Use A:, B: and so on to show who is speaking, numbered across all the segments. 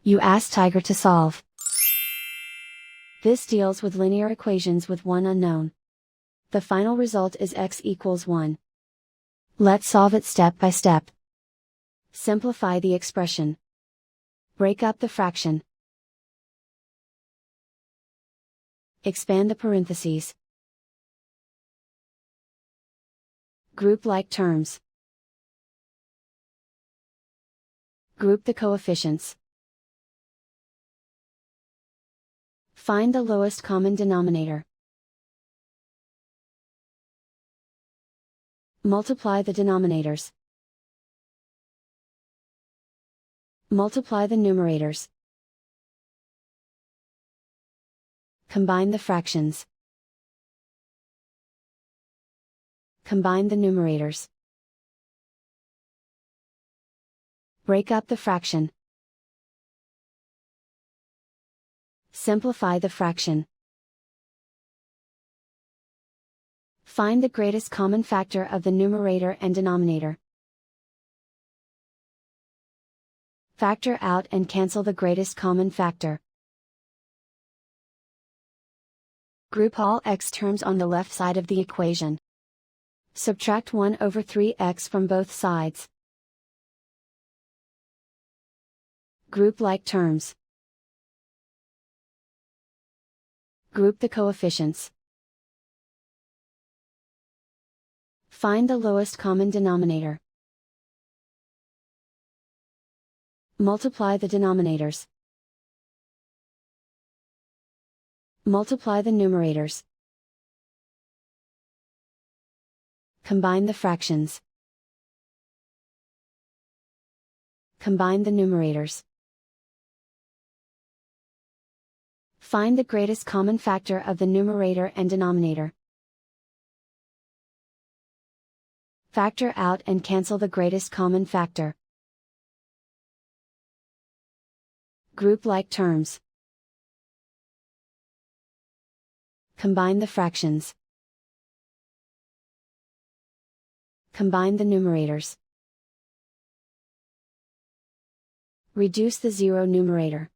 A: You ask Tiger to solve. This deals with linear equations with one unknown. The final result is x equals 1. Let's solve it step by step. Simplify the expression. Break up the fraction. Expand the parentheses. Group like terms. Group the coefficients. Find the lowest common denominator. Multiply the denominators. Multiply the numerators. Combine the fractions. Combine the numerators. Break up the fraction. Simplify the fraction. Find the greatest common factor of the numerator and denominator. Factor out and cancel the greatest common factor. Group all x terms on the left side of the equation. Subtract 1 over 3x from both sides. Group like terms. Group the coefficients. Find the lowest common denominator. Multiply the denominators. Multiply the numerators. Combine the fractions. Combine the numerators. Find the greatest common factor of the numerator and denominator. Factor out and cancel the greatest common factor. Group like terms. Combine the fractions. Combine the numerators. Reduce the zero numerator.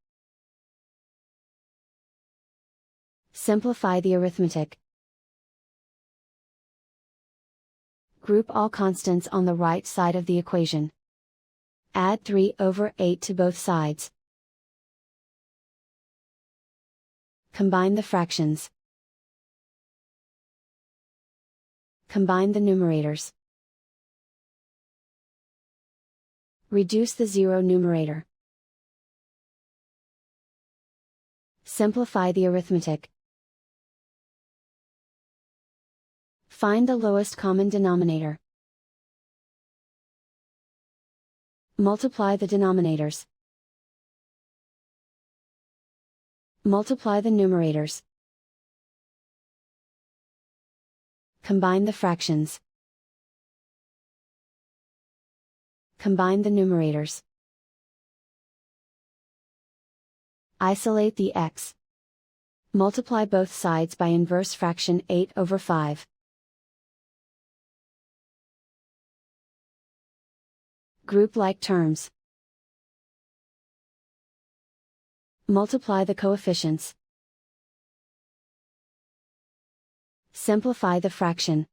A: Simplify the arithmetic. Group all constants on the right side of the equation. Add 3 over 8 to both sides. Combine the fractions. Combine the numerators. Reduce the zero numerator. Simplify the arithmetic. Find the lowest common denominator. Multiply the denominators. Multiply the numerators. Combine the fractions. Combine the numerators. Isolate the x. Multiply both sides by inverse fraction 8 over 5. Group like terms. Multiply the coefficients. Simplify the fraction.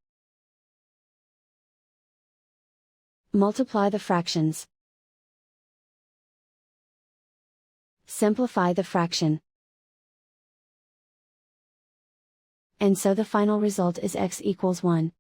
A: Multiply the fractions. Simplify the fraction. And so the final result is x equals 1.